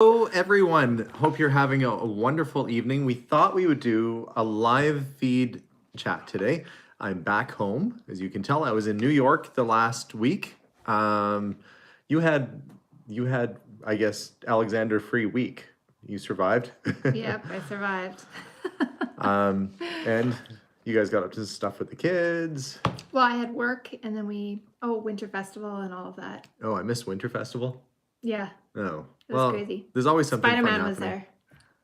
Hello, everyone. Hope you're having a wonderful evening. We thought we would do a live feed chat today. I'm back home. As you can tell, I was in New York the last week. Um, you had, I guess, Alexander Free Week. You survived. Yep, I survived. And you guys got up to stuff with the kids. Well, I had work and then Winter Festival and all of that. Oh, I missed Winter Festival. Yeah, Oh, it was crazy. there's always something fun Spider-Man was happening. there.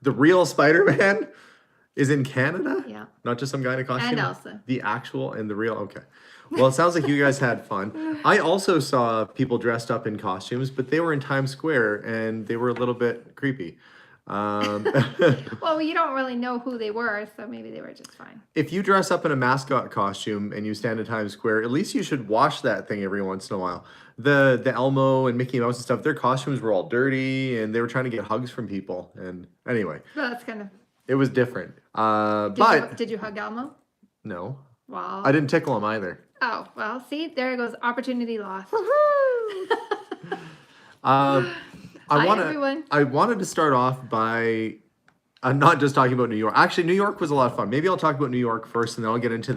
The real Spider-Man is in Canada? Yeah. Not just some guy in a costume? And Elsa. The actual and the real? Okay. Well, it sounds like you guys had fun. I also saw people dressed up in costumes, but they were in Times Square and they were a little bit creepy. Well, you don't really know who they were, so maybe they were just fine. If you dress up in a mascot costume and you stand in Times Square, at least you should wash that thing every once in a while. The Elmo and Mickey Mouse and stuff, their costumes were all dirty and they were trying to get hugs from people. And anyway, Well, that's kind of. it was different. Did you hug Elmo? No, Well. I didn't tickle him either. Oh well, see, there goes opportunity lost. Everyone. I wanted to start off by not just talking about New York. Actually, New York was a lot of fun. Maybe I'll talk about New York first, and then I'll get into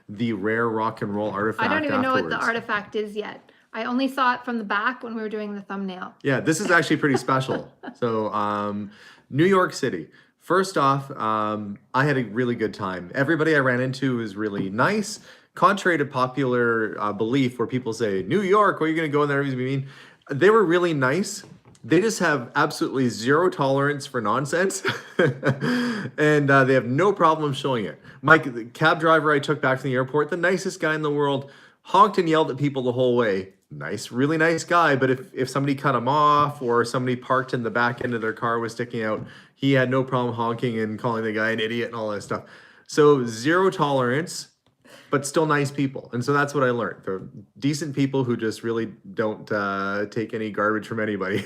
the rare rock and roll artifact. I don't even know what the afterwards. artifact is yet. I only saw it from the back when we were doing the thumbnail. Yeah, this is actually pretty special. So, New York City. First off, I had a really good time. Everybody I ran into was really nice. Contrary to popular belief, where people say, New York, where are you going to go in there? Everybody's gonna be mean. They were really nice. They just have absolutely zero tolerance for nonsense. And they have no problem showing it. Mike, the cab driver I took back from the airport, the nicest guy in the world, honked and yelled at people the whole way. Nice, really nice guy. But if somebody cut him off or somebody parked in the back end of their car was sticking out, he had no problem honking and calling the guy an idiot and all that stuff. So zero tolerance, but still nice people. And so that's what I learned. They're decent people who just really don't take any garbage from anybody.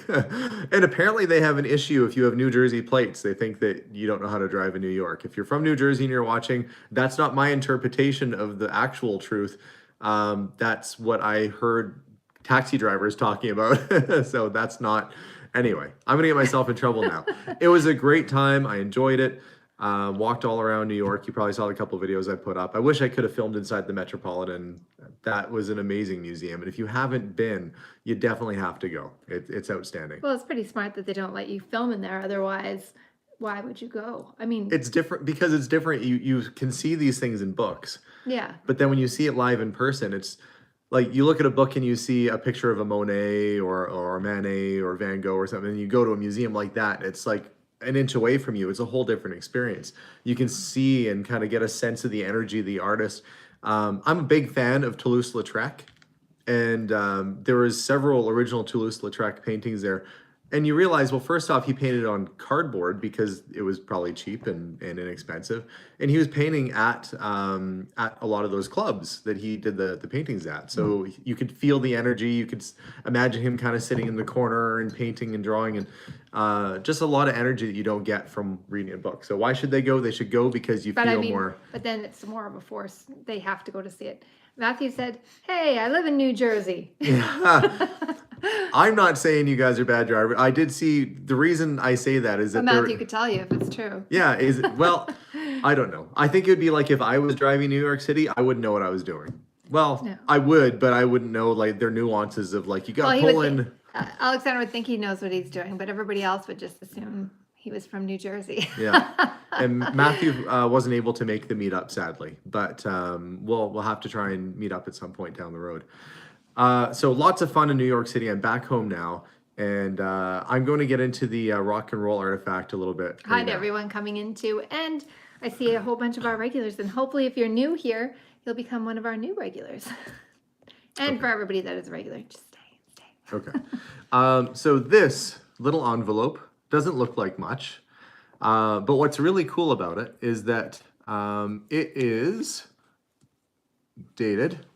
And apparently they have an issue if you have New Jersey plates. They think that you don't know how to drive in New York. If you're from New Jersey and you're watching, that's not my interpretation of the actual truth. That's what I heard taxi drivers talking about. So that's not... Anyway, I'm going to get myself in trouble now. It was a great time. I enjoyed it. Walked all around New York. You probably saw the couple of videos I put up. I wish I could have filmed inside the Metropolitan. That was an amazing museum. And if you haven't been, you definitely have to go. It's outstanding. Well, it's pretty smart that they don't let you film in there. Otherwise, why would you go? I mean, it's different because it's different. You can see these things in books. Yeah. But then when you see it live in person, it's like you look at a book and you see a picture of a Monet or a Manet or Van Gogh or something, and you go to a museum like that, it's like an inch away from you. It's a whole different experience. You can see and kind of get a sense of the energy of the artist. I'm a big fan of Toulouse-Lautrec, and there was several original Toulouse-Lautrec paintings there. And you realize, well, first off, he painted on cardboard because it was probably cheap and inexpensive. And he was painting at a lot of those clubs that he did the paintings at. So you could feel the energy. You could imagine him kind of sitting in the corner and painting and drawing, and just a lot of energy that you don't get from reading a book. So why should they go? They should go because you feel more. But then it's more of a force. They have to go to see it. Matthew said, "Hey, I live in New Jersey." Yeah. I'm not saying you guys are bad drivers. I did see, the reason I say that is that Matthew could tell you if it's true. Yeah, well, I don't know. I think it would be like if I was driving New York City, I wouldn't know what I was doing. Well, no. I would, but I wouldn't know like their nuances of like you got to pull in. Alexander would think he knows what he's doing, but everybody else would just assume he was from New Jersey. Yeah, and Matthew wasn't able to make the meetup, sadly, but we'll have to try and meet up at some point down the road. So lots of fun in New York City. I'm back home now, and I'm going to get into the rock and roll artifact a little bit. Hi to everyone coming into, and I see a whole bunch of our regulars, and hopefully if you're new here, you'll become one of our new regulars. And for everybody that is a regular, just stay. Okay. So this little envelope doesn't look like much, but what's really cool about it is that it is dated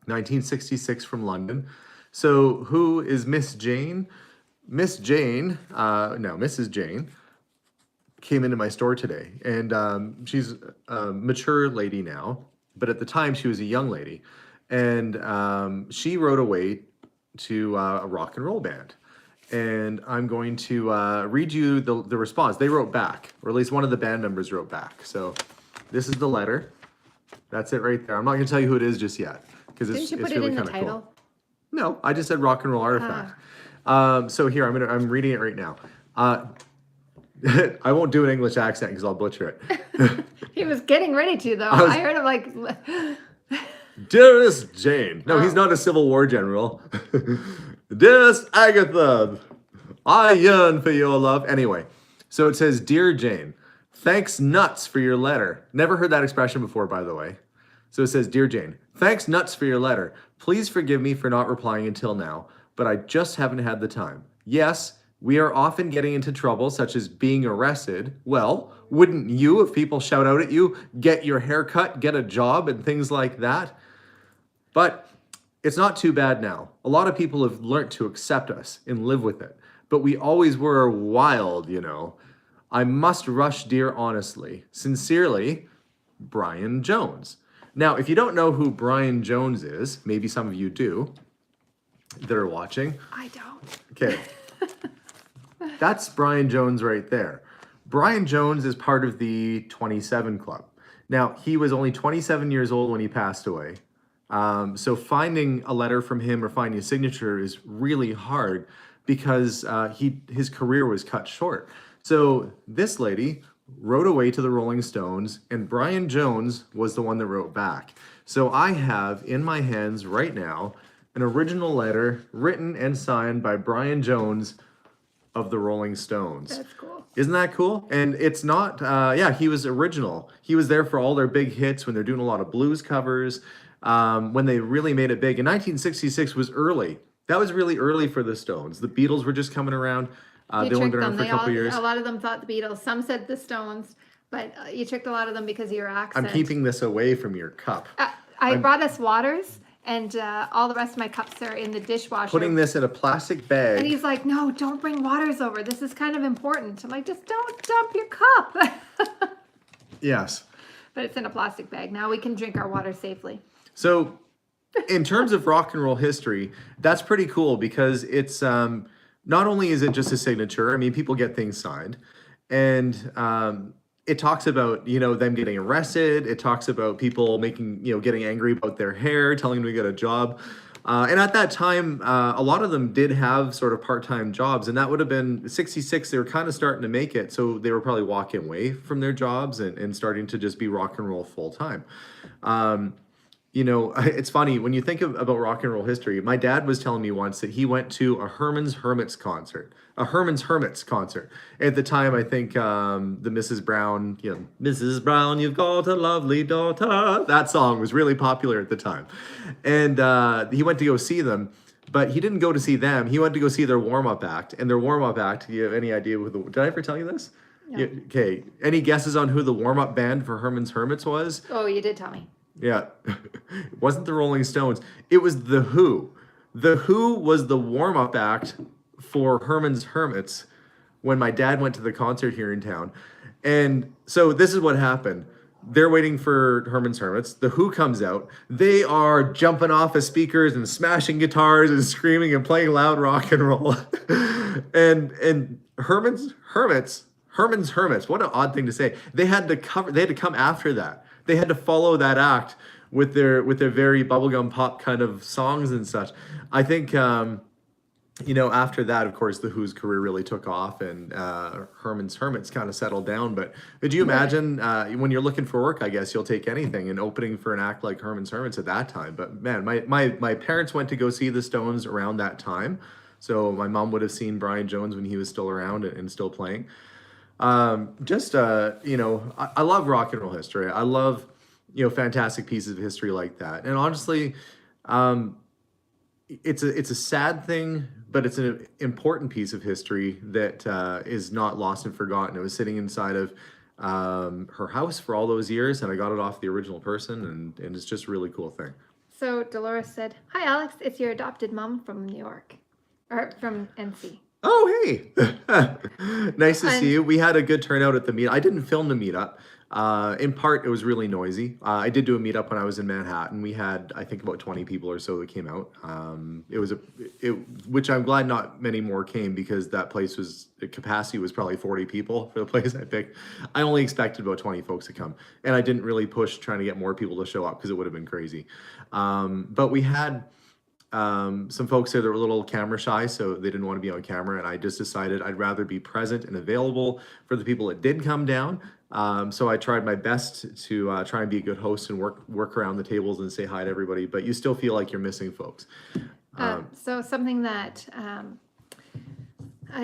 1966 from London. So who is Miss Jane? Mrs. Jane came into my store today, and she's a mature lady now, but at the time she was a young lady, and she wrote away to a rock and roll band. and I'm going to read you the response. They wrote back, or at least one of the band members wrote back. So this is the letter. That's it right there. I'm not going to tell you who it is just yet because Didn't it's you put it really in the kind of title? cool. No, I just said rock and roll artifact. So here I'm reading it right now. I won't do an English accent because I'll butcher it. He was getting ready to, though. I heard him like, Dearest Jane. No, he's not a Civil War general. Dearest Agatha, I yearn for your love. Anyway, so it says, Dear Jane, thanks nuts for your letter. Never heard that expression before, by the way. So it says, Dear Jane, thanks nuts for your letter. Please forgive me for not replying until now, but I just haven't had the time. Yes, we are often getting into trouble, such as being arrested. Well, wouldn't you, if people shout out at you, get your hair cut, get a job, and things like that? But it's not too bad now. A lot of people have learnt to accept us and live with it. But we always were wild, you know. I must rush, dear, honestly. Sincerely, Brian Jones. Now, if you don't know who Brian Jones is, maybe some of you do that are watching. I don't. Okay. That's Brian Jones right there. Brian Jones is part of the 27 Club. Now, he was only 27 years old when he passed away. So finding a letter from him or finding a signature is really hard because his career was cut short. So this lady wrote away to the Rolling Stones, and Brian Jones was the one that wrote back. So I have in my hands right now an original letter written and signed by Brian Jones of the Rolling Stones. That's cool. Isn't that cool? And it's not, he was original. He was there for all their big hits when they're doing a lot of blues covers, when they really made it big. And 1966 was early. That was really early for the Stones. The Beatles were just coming around. They only been around for a couple years. A lot of them thought the Beatles. Some said the Stones, but you tricked a lot of them because of your accent. I'm keeping this away from your cup. I brought us waters, and all the rest of my cups are in the dishwasher. Putting this in a plastic bag. And he's like, no, don't bring waters over. This is kind of important. I'm like, just don't dump your cup. Yes. But it's in a plastic bag. Now we can drink our water safely. So in terms of rock and roll history, that's pretty cool because it's not only is it just a signature, I mean, people get things signed, and it talks about, you know, them getting arrested. It talks about people making, you know, getting angry about their hair, telling them to get a job. And at that time, a lot of them did have sort of part-time jobs, and that would have been 66. They were kind of starting to make it, so they were probably walking away from their jobs and starting to just be rock and roll full-time. You know, it's funny, when you think about rock and roll history, my dad was telling me once that he went to a Herman's Hermits concert. At the time, I think the Mrs. Brown, you know, Mrs. Brown, you've got a lovely daughter. That song was really popular at the time. And he went to go see them, but he didn't go to see them. He went to go see their warm-up act. And their warm-up act, do you have any idea who did I ever tell you this? No. Yeah, okay, any guesses on who the warm-up band for Herman's Hermits was? Oh, you did tell me. Yeah, it wasn't the Rolling Stones. It was The Who. The Who was the warm-up act for Herman's Hermits when my dad went to the concert here in town. And so this is what happened. They're waiting for Herman's Hermits. The Who comes out. They are jumping off of speakers and smashing guitars and screaming and playing loud rock and roll. and Herman's Hermits, what an odd thing to say. They had to come after that. They had to follow that act with their very bubblegum pop kind of songs and such. I think, you know, after that, of course, the Who's career really took off, and Herman's Hermits kind of settled down. But could you imagine when you're looking for work? I guess you'll take anything, and opening for an act like Herman's Hermits at that time. But man, my parents went to go see the Stones around that time, so my mom would have seen Brian Jones when he was still around and still playing. You know, I love rock and roll history. I love, you know, fantastic pieces of history like that. And honestly, it's a sad thing, but it's an important piece of history that is not lost and forgotten. It was sitting inside of her house for all those years, and I got it off the original person, and it's just a really cool thing. So Dolores said, "Hi, Alex. It's your adopted mom from New York, or from NC." Oh, hey. Nice to see you. We had a good turnout at the meet. I didn't film the meetup. In part, it was really noisy. I did do a meetup when I was in Manhattan. We had, I think, about 20 people or so that came out. Which I'm glad not many more came, because that place was, the capacity was probably 40 people for the place I picked. I only expected about 20 folks to come, and I didn't really push trying to get more people to show up because it would have been crazy. But we had some folks there that were a little camera shy, so they didn't want to be on camera, and I just decided I'd rather be present and available for the people that did come down. So I tried my best to try and be a good host and work around the tables and say hi to everybody, but you still feel like you're missing folks. So something that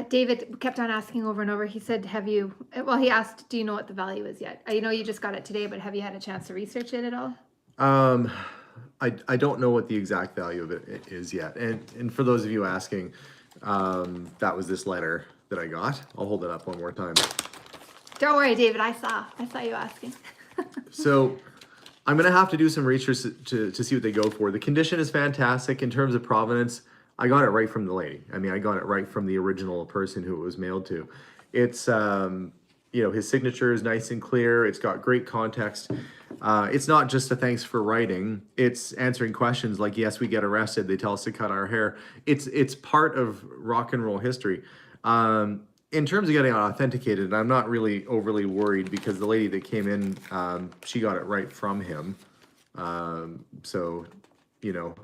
David kept on asking over and over, he said, he asked, do you know what the value is yet? I know you just got it today, but have you had a chance to research it at all? I don't know what the exact value of it is yet. And for those of you asking, that was this letter that I got. I'll hold it up one more time. Don't worry, David, I saw you asking. So I'm going to have to do some research to see what they go for. The condition is fantastic. In terms of provenance, I got it right from the lady. I mean, I got it right from the original person who it was mailed to. It's, his signature is nice and clear. It's got great context. It's not just a thanks for writing. It's answering questions like, yes, we get arrested. They tell us to cut our hair. It's part of rock and roll history. In terms of getting it authenticated, I'm not really overly worried, because the lady that came in, she got it right from him. So,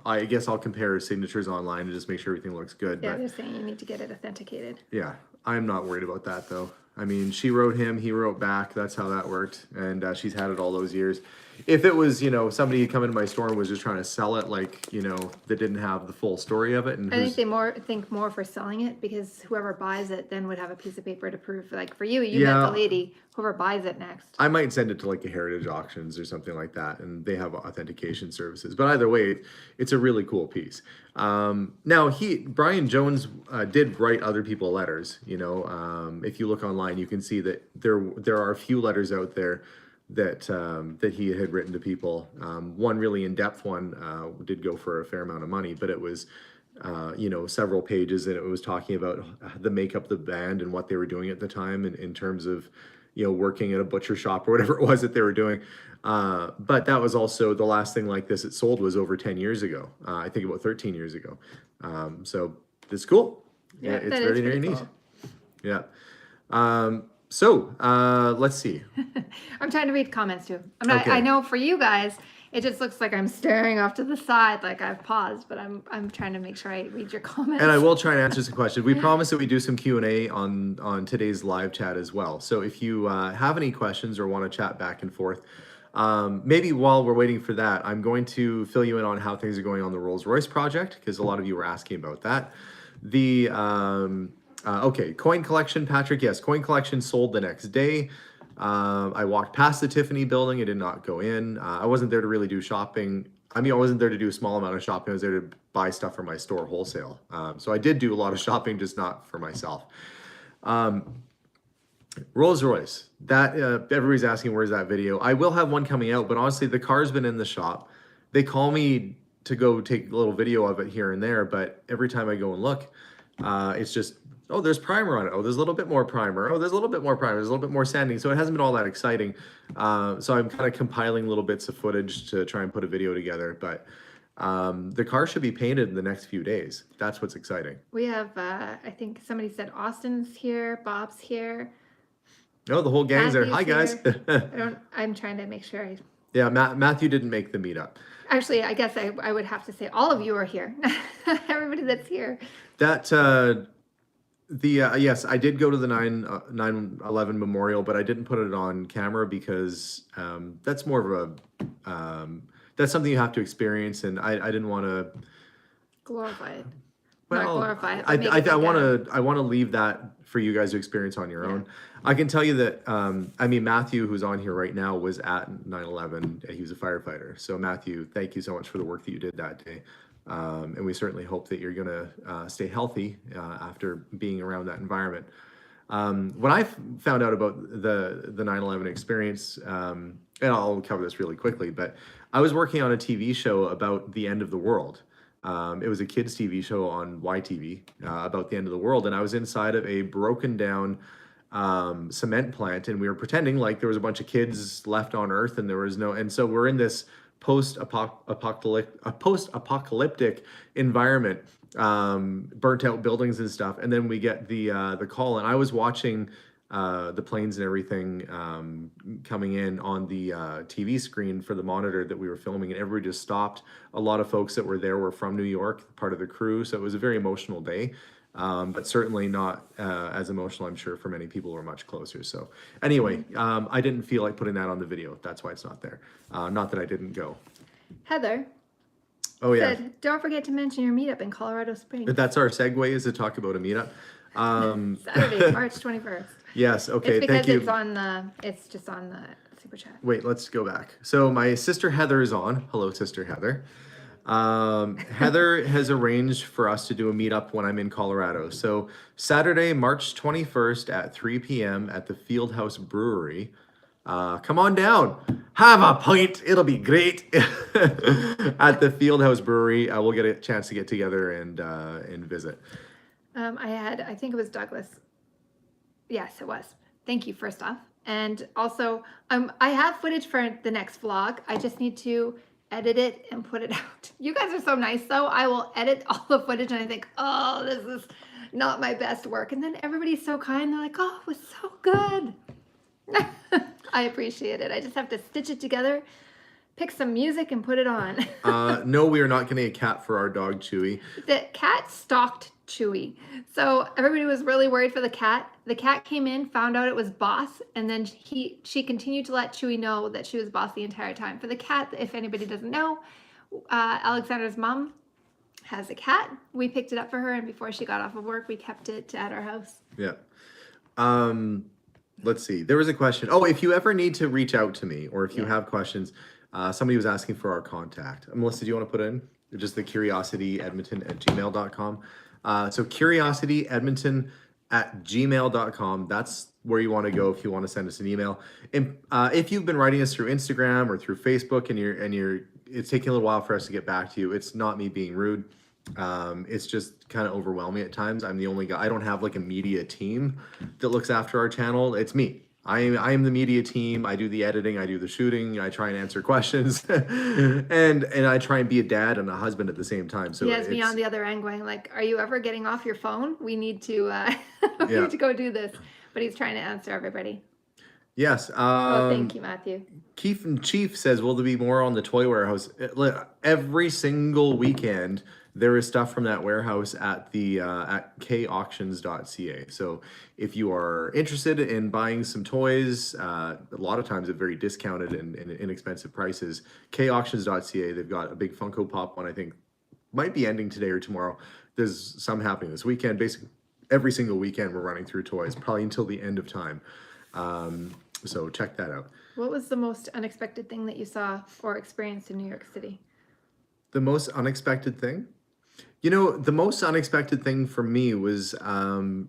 I guess I'll compare signatures online and just make sure everything looks good. Yeah, but they're saying you need to get it authenticated. yeah, I'm not worried about that though. I mean, she wrote him, he wrote back. That's how that worked. And she's had it all those years. If it was, somebody come into my store and was just trying to sell it, like, that didn't have the full story of it. And I think they think more for selling it, because whoever buys it then would have a piece of paper to prove, like for you, met the lady, whoever buys it next. I might send it to like a Heritage Auctions or something like that, and they have authentication services. But either way, it's a really cool piece. Now Brian Jones did write other people letters. If you look online, you can see that there are a few letters out there that he had written to people. One really in-depth one did go for a fair amount of money, but it was several pages, and it was talking about the makeup of the band and what they were doing at the time in terms of working at a butcher shop or whatever it was that they were doing. But that was also the last thing like this it sold was over 10 years ago. I think about 13 years ago. So it's cool. Yeah, it's very, very neat. Cool. Yeah. Let's see. I'm trying to read comments too. Okay. I know for you guys, it just looks like I'm staring off to the side, like I've paused, but I'm trying to make sure I read your comments. And I will try and answer some questions. We promise that we do some Q&A on today's live chat as well. So if you have any questions or want to chat back and forth, maybe while we're waiting for that, I'm going to fill you in on how things are going on the Rolls-Royce project, because a lot of you were asking about that. Okay, coin collection, Patrick. Yes, coin collection sold the next day. I walked past the Tiffany building. I did not go in. I wasn't there to really do shopping. I mean, I wasn't there to do a small amount of shopping. I was there to buy stuff for my store wholesale. So I did do a lot of shopping, just not for myself. Rolls-Royce. That everybody's asking, where's that video? I will have one coming out, but honestly, the car's been in the shop. They call me to go take a little video of it here and there, but every time I go and look, it's just, oh, there's primer on it. Oh, there's a little bit more primer. Oh, there's a little bit more primer. There's a little bit more sanding. So it hasn't been all that exciting. So I'm kind of compiling little bits of footage to try and put a video together. But the car should be painted in the next few days. That's what's exciting. We have, I think somebody said Austin's here, Bob's here. No, the whole gang's there. Hi, guys. I'm trying to make sure Yeah, Matthew didn't make the meetup. Actually, I guess I would have to say all of you are here. Everybody that's here. That, yes, I did go to the 9/11 memorial, but I didn't put it on camera because that's more of a, that's something you have to experience, and I didn't want to glorify it. Well, not glorify it. I want to leave that for you guys to experience on your own. I can tell you that, Matthew, who's on here right now, was at 9/11. He was a firefighter. So Matthew, thank you so much for the work that you did that day. And we certainly hope that you're going to stay healthy after being around that environment. When I found out about the 9/11 experience, and I'll cover this really quickly, but I was working on a TV show about the end of the world. It was a kids TV show on YTV about the end of the world, and I was inside of a broken down cement plant, and we were pretending like there was a bunch of kids left on Earth, and there was no. And so we're in this post-apocalyptic environment, burnt out buildings and stuff. And then we get the call, and I was watching the planes and everything coming in on the TV screen for the monitor that we were filming, and everybody just stopped. A lot of folks that were there were from New York, part of the crew, so it was a very emotional day. But certainly not as emotional, I'm sure, for many people who are much closer. So anyway, I didn't feel like putting that on the video. That's why it's not there. Not that I didn't go. Heather Oh yeah, said, don't forget to mention your meetup in Colorado Springs. that's our segue, is to talk about a meetup. Saturday, March 21st. Yes, okay, It's because thank you. it's just on the super chat. Wait, let's go back. So my sister Heather is on. Hello, sister Heather. Heather has arranged for us to do a meetup when I'm in Colorado. So Saturday, March 21st at 3 p.m. at the Fieldhouse Brewery. Come on down. Have a pint. It'll be great. At the Fieldhouse Brewery. We'll get a chance to get together and visit. I think it was Douglas. Yes, it was. Thank you, first off. And also, I have footage for the next vlog. I just need to edit it and put it out. You guys are so nice, though. I will edit all the footage and I think, oh, this is not my best work. And then everybody's so kind. They're like, oh, it was so good. I appreciate it. I just have to stitch it together, pick some music and put it on. No, we are not getting a cat for our dog, Chewy. The cat stalked Chewy. So everybody was really worried for the cat. The cat came in, found out it was Boss, and then she continued to let Chewy know that she was Boss the entire time. For the cat, if anybody doesn't know, Alexandra's mom has a cat. We picked it up for her, and before she got off of work, we kept it at our house. Yeah. Let's see. There was a question. Oh, if you ever need to reach out to me, or if you have questions, somebody was asking for our contact. Melissa, do you want to put in just the curiosityedmonton@gmail.com? So curiosityedmonton@gmail.com. That's where you want to go if you want to send us an email. And if you've been writing us through Instagram or through Facebook, and it's taking a little while for us to get back to you, it's not me being rude. It's just kind of overwhelming at times. I'm the only guy. I don't have like a media team that looks after our channel. It's me. I am the media team. I do the editing. I do the shooting. I try and answer questions, and I try and be a dad and a husband at the same time. So he has me on the other end going like, are you ever getting off your phone? We need to we need to go do this. But he's trying to answer everybody. Yes. Thank you, Matthew. Keith and Chief says, will there be more on the toy warehouse? Every single weekend, there is stuff from that warehouse at the at kauctions.ca. So if you are interested in buying some toys, a lot of times at very discounted and inexpensive prices, kauctions.ca, they've got a big Funko Pop one, I think might be ending today or tomorrow. There's some happening this weekend. Basically, every single weekend we're running through toys, probably until the end of time. So check that out. What was the most unexpected thing that you saw or experienced in New York City? The most unexpected thing? You know, the most unexpected thing for me was the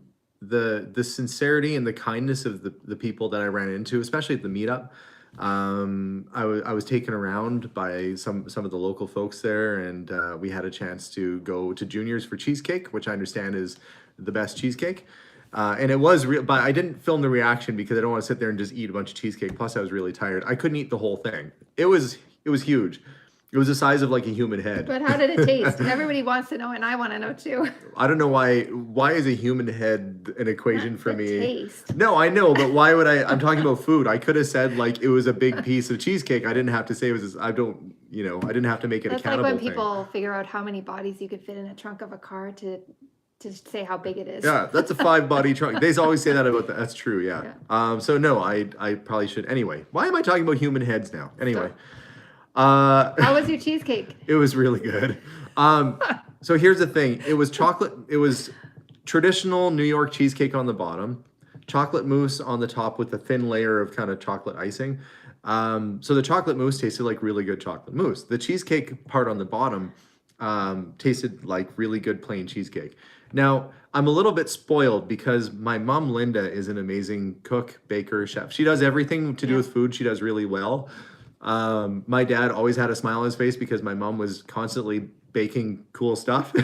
sincerity and the kindness of the people that I ran into, especially at the meetup. I was taken around by some of the local folks there, and we had a chance to go to Junior's for cheesecake, which I understand is the best cheesecake. And it was real, but I didn't film the reaction because I don't want to sit there and just eat a bunch of cheesecake. Plus, I was really tired. I couldn't eat the whole thing. It was huge. It was the size of like a human head. But how did it taste? Everybody wants to know, and I want to know too. I don't know why. Why is a human head an equation for me? Taste. No, I know, but why would I? I'm talking about food. I could have said like it was a big piece of cheesecake. I didn't have to say it was. I didn't have to make it That's a cannibal like when thing. people figure out how many bodies you could fit in a trunk of a car to say how big it is. Yeah, that's a 5-body trunk. They always say that about that. That's true. Yeah. So no, I probably should. Anyway, why am I talking about human heads now? Anyway. How was your cheesecake? It was really good. So here's the thing. It was chocolate. It was traditional New York cheesecake on the bottom, chocolate mousse on the top with a thin layer of kind of chocolate icing. So the chocolate mousse tasted like really good chocolate mousse. The cheesecake part on the bottom tasted like really good plain cheesecake. Now, I'm a little bit spoiled because my mom, Linda, is an amazing cook, baker, chef. She does everything to do with food. She does really well. My dad always had a smile on his face because my mom was constantly baking cool stuff.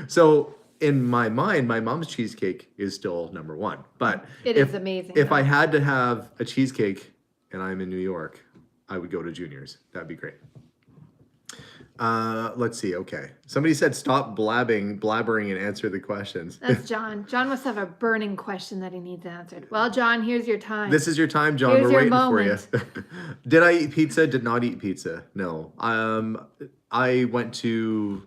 So in my mind, my mom's cheesecake is still number one. But It is amazing. if I though. had to have a cheesecake and I'm in New York, I would go to Junior's. That'd be great. Let's see. Okay. Somebody said stop blabbering and answer the questions. That's John. John must have a burning question that he needs answered. Well, John, here's your time. This is your time, John. Here's We're your waiting moment. for you. Did I eat pizza? Did not eat pizza. No. I went to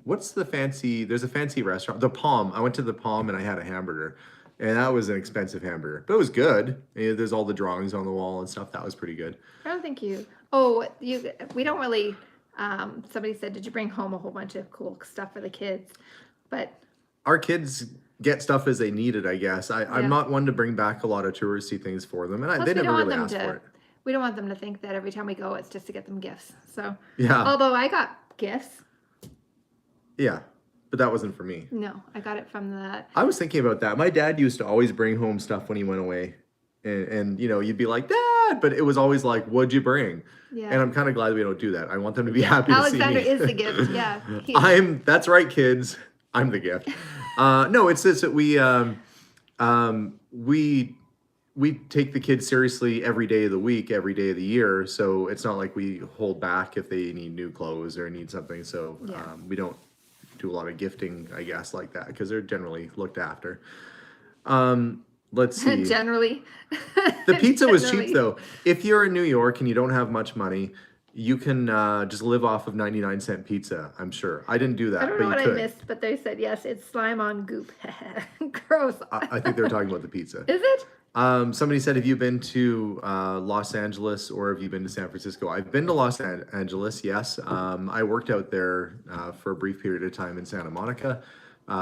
what's the fancy? There's a fancy restaurant, the Palm. I went to the Palm and I had a hamburger, and that was an expensive hamburger, but it was good. There's all the drawings on the wall and stuff. That was pretty good. I don't think you. Oh, you. We don't really. Somebody said, "Did you bring home a whole bunch of cool stuff for the kids?" But Our kids get stuff as they need it, I guess. Yeah. I'm not one to bring back a lot of touristy things for them, and plus they we never don't want really them asked for it. We don't want them to think that every time we go, it's just to get them gifts. So Yeah, although I got gifts, yeah, but that wasn't for me. no, I got it from the. I was thinking about that. My dad used to always bring home stuff when he went away. And you know, you'd be like, Dad, but it was always like, what'd you bring? Yeah. And I'm kind of glad we don't do that. I want them to be happy to see me. Alexander is the gift. Yeah. That's right, kids. I'm the gift. No, it's just that we take the kids seriously every day of the week, every day of the year. So it's not like we hold back if they need new clothes or need something. So Yeah. we don't do a lot of gifting, I guess, like that, because they're generally looked after. Let's see. Generally. The pizza was Generally. cheap though. If you're in New York and you don't have much money, you can just live off of 99-cent pizza, I'm sure. I didn't do that, I don't but know you what could. I missed, but they said yes. It's slime on goop. Gross. I think they were talking about the pizza. Is it? Somebody said, have you been to Los Angeles or have you been to San Francisco? I've been to Los Angeles, yes. I worked out there for a brief period of time in Santa Monica.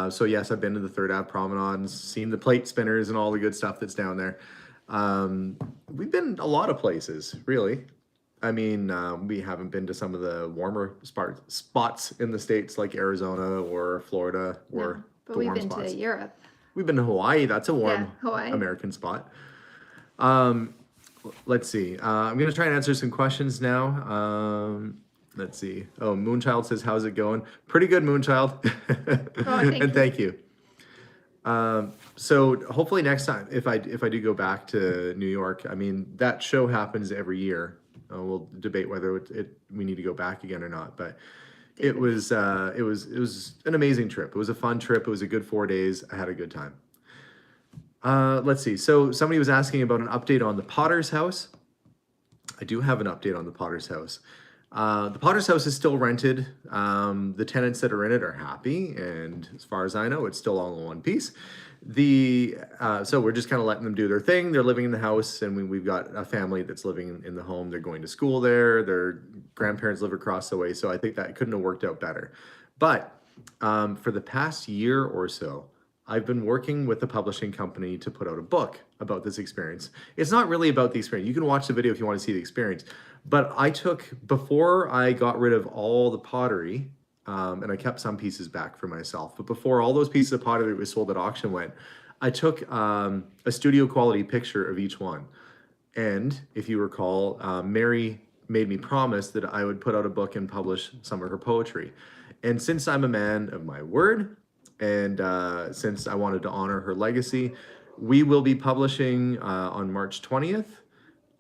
So yes, I've been to the Third Ave Promenade, seen the plate spinners and all the good stuff that's down there. We've been a lot of places, really. I mean, we haven't been to some of the warmer spots in the States like Arizona or Florida or No, but the we've warm been spots. to Europe. We've been to Hawaii. That's a warm Yeah, Hawaii. American spot. Let's see. I'm going to try and answer some questions now. Let's see. Oh, Moonchild says, how's it going? Pretty good, Moonchild. And thank you. So hopefully next time, if I do go back to New York, I mean, that show happens every year. We'll debate whether we need to go back again or not, but it was an amazing trip. It was a fun trip. It was a good 4 days. I had a good time. Let's see. So somebody was asking about an update on the Potter's house. I do have an update on the Potter's house. The Potter's house is still rented. The tenants that are in it are happy, and as far as I know, it's still all in one piece. So we're just kind of letting them do their thing. They're living in the house, and we've got a family that's living in the home. They're going to school there. Their grandparents live across the way, so I think that couldn't have worked out better. But for the past year or so, I've been working with a publishing company to put out a book about this experience. It's not really about the experience. You can watch the video if you want to see the experience. But before I got rid of all the pottery, and I kept some pieces back for myself, but before all those pieces of pottery that was sold at auction went, I took a studio quality picture of each one. And if you recall, Mary made me promise that I would put out a book and publish some of her poetry. And since I'm a man of my word, and since I wanted to honor her legacy, we will be publishing on March 20th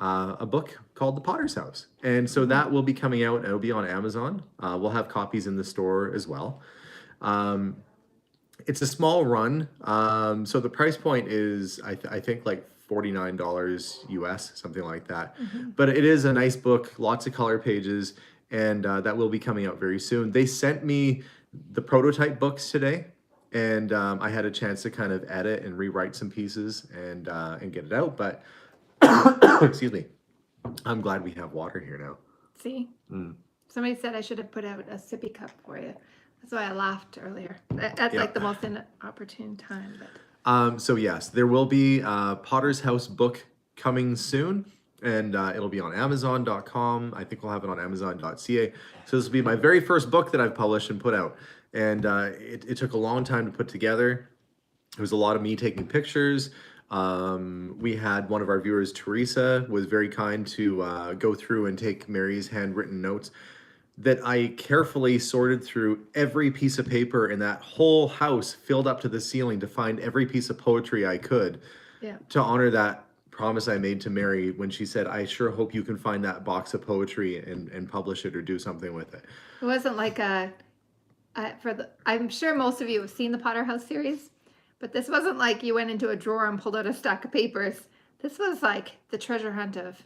a book called The Potter's House. And so that will be coming out. It'll be on Amazon. We'll have copies in the store as well. It's a small run. So the price point is, I think, like $49 US, something like that. Mm-hmm. But it is a nice book, lots of color pages, and that will be coming out very soon. They sent me the prototype books today. And I had a chance to kind of edit and rewrite some pieces and get it out. But excuse me, I'm glad we have water here now. See, somebody said I should have put out a sippy cup for you. That's why I laughed earlier. That's like the most inopportune time. But. So yes, there will be a Potter's House book coming soon. And it'll be on Amazon.com. I think we'll have it on Amazon.ca. So this will be my very first book that I've published and put out. And it took a long time to put together. It was a lot of me taking pictures. We had one of our viewers, Teresa, was very kind to go through and take Mary's handwritten notes. that I carefully sorted through every piece of paper in that whole house, filled up to the ceiling to find every piece of poetry I could Yeah. to honor that promise I made to Mary when she said, I sure hope you can find that box of poetry and publish it or do something with it. It wasn't like I'm sure most of you have seen the Potter House series, but this wasn't like you went into a drawer and pulled out a stack of papers. This was like the treasure hunt of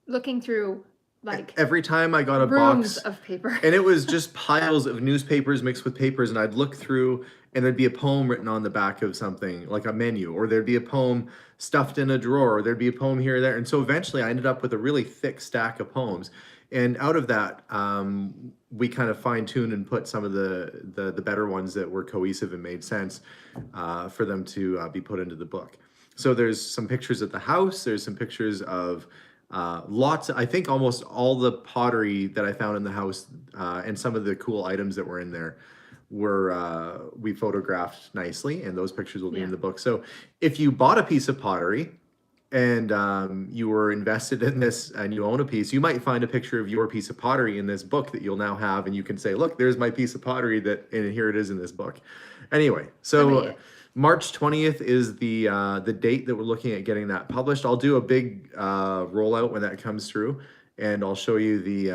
looking through like every time I got a rooms box of paper. and it was just piles of newspapers mixed with papers, and I'd look through and there'd be a poem written on the back of something like a menu, or there'd be a poem stuffed in a drawer, or there'd be a poem here or there. And so eventually I ended up with a really thick stack of poems. And out of that, we kind of fine-tuned and put some of the better ones that were cohesive and made sense for them to be put into the book. So there's some pictures at the house. There's some pictures of I think almost all the pottery that I found in the house and some of the cool items that were in there were we photographed nicely, and those pictures will be in the book. So if you bought a piece of pottery and you were invested in this and you own a piece, you might find a picture of your piece of pottery in this book that you'll now have, and you can say, look, there's my piece of pottery and here it is in this book. Anyway, so March 20th is the date that we're looking at getting that published. I'll do a big rollout when that comes through, and I'll show you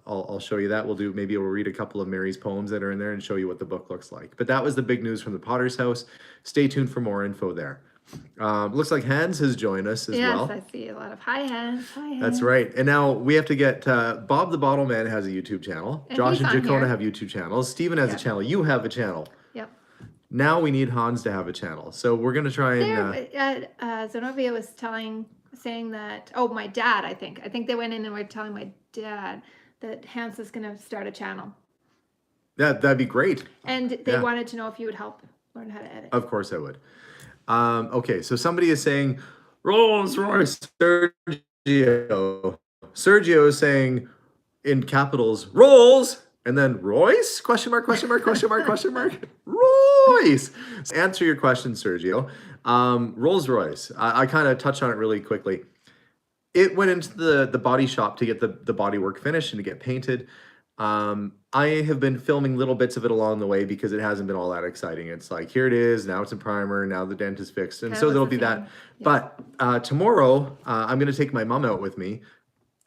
I'll show you that. We'll read a couple of Mary's poems that are in there and show you what the book looks like. But that was the big news from the Potter's House. Stay tuned for more info there. Looks like Hans has joined us as well. Yes, I see a lot of hi Hans. Hi Hans. That's right. And now we have to get Bob the Bottle Man has a YouTube channel. And Josh and Jacona here. have YouTube channels. Steven has a channel. You have a channel. Yep. Now we need Hans to have a channel. So we're going to try and... Zenobia was saying that, my dad, I think they went in and were telling my dad that Hans is going to start a channel. That'd be great. And they wanted to know if you would help learn how to edit. Of course I would. Okay, so somebody is saying, Rolls Royce, Sergio. Sergio is saying in capitals, Rolls, and then Royce? Question mark, question mark, question mark, question mark. Royce. So answer your question, Sergio. Rolls Royce. I kind of touched on it really quickly. It went into the body shop to get the body work finished and to get painted. I have been filming little bits of it along the way because it hasn't been all that exciting. It's like, here it is, now it's in primer, now the dent is fixed. And so there'll be that. Yeah. But tomorrow, I'm going to take my mom out with me.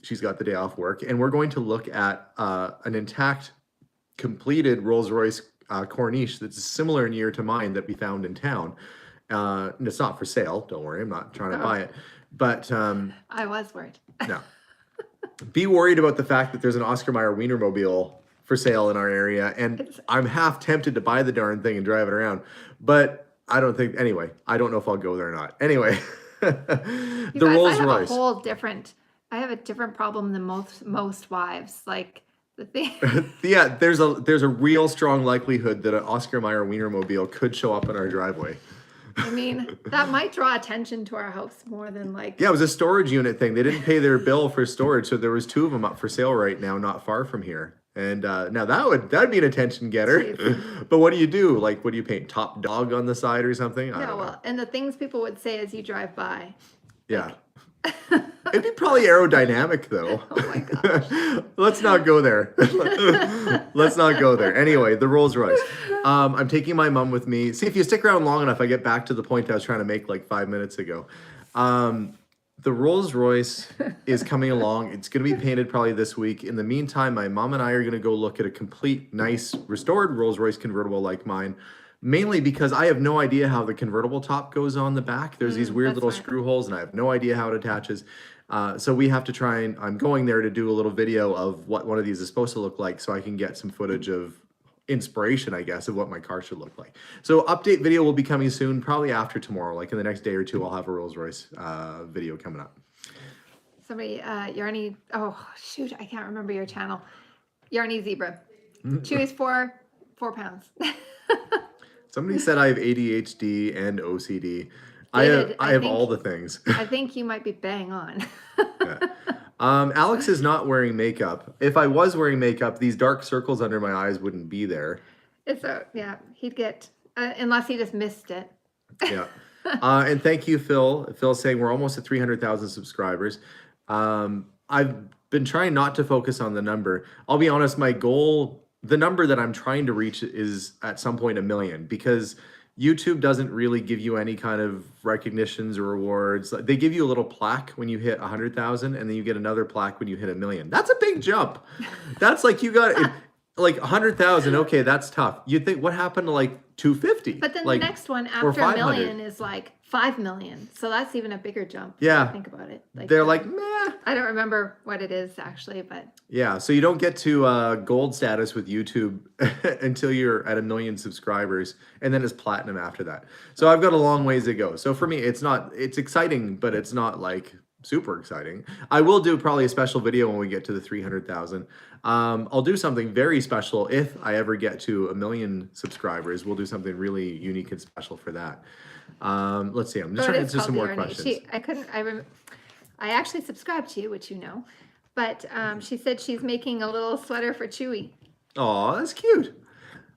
She's got the day off work. And we're going to look at an intact, completed Rolls-Royce Corniche that's similar in year to mine that we found in town. And it's not for sale. Don't worry, I'm not trying to buy it. But I was worried. No. Be worried about the fact that there's an Oscar Mayer Wienermobile for sale in our area, and I'm half tempted to buy the darn thing and drive it around, but I don't know if I'll go there or not. Anyway, the Rolls Royce. I have a different problem than most wives. Like the thing. Yeah, there's a real strong likelihood that an Oscar Mayer Wienermobile could show up in our driveway. I mean, that might draw attention to our house more than like... Yeah, it was a storage unit thing. They didn't pay their bill for storage, so there was 2 of them up for sale right now, not far from here. And now that'd be an attention getter. Jeez. But what do you do? Like, what do you paint? Top dog on the side or something? I don't know. And the things people would say as you drive by. Yeah. It'd be probably aerodynamic, though. Oh my gosh. Let's not go there. Let's not go there. Anyway, the Rolls Royce. I'm taking my mom with me. See, if you stick around long enough, I get back to the point I was trying to make like 5 minutes ago. The Rolls Royce is coming along. It's going to be painted probably this week. In the meantime, my mom and I are going to go look at a complete, nice, restored Rolls Royce convertible like mine. Mainly because I have no idea how the convertible top goes on the back. There's these weird little screw holes, and I have no idea how it attaches. So we have to try and, I'm going there to do a little video of what one of these is supposed to look like so I can get some footage of inspiration, I guess, of what my car should look like. So update video will be coming soon, probably after tomorrow. Like in the next day or two, I'll have a Rolls Royce video coming up. Somebody, Yarny, oh shoot, I can't remember your channel. Yarny Zebra. Chewy's 4 pounds. Somebody said I have ADHD and OCD. David, I have all the things. I think you might be bang on. Yeah. Alex is not wearing makeup. If I was wearing makeup, these dark circles under my eyes wouldn't be there. He'd get, unless he just missed it. Yeah. And thank you, Phil. Phil's saying we're almost at 300,000 subscribers. I've been trying not to focus on the number. I'll be honest, my goal, the number that I'm trying to reach is at some point 1 million, because YouTube doesn't really give you any kind of recognitions or rewards. Like, they give you a little plaque when you hit 100,000, and then you get another plaque when you hit 1 million. That's a big jump. That's like, you got like 100,000. Okay, that's tough. You'd think, what happened to like 250? But then like, the next one or after a 500. million is like 5 million. So that's even a bigger jump. Yeah. If you think about it. They're like, meh. I don't remember what it is actually, but Yeah, so you don't get to gold status with YouTube until you're at 1 million subscribers, and then it's platinum after that. So I've got a long ways to go. So for me, it's exciting, but it's not like super exciting. I will do probably a special video when we get to the 300,000. I'll do something very special if I ever get to 1 million subscribers. We'll do something really unique and special for that. Let's see. I'm just trying to answer some more questions. I actually subscribed to you, which you know, but she said she's making a little sweater for Chewy. Oh, that's cute.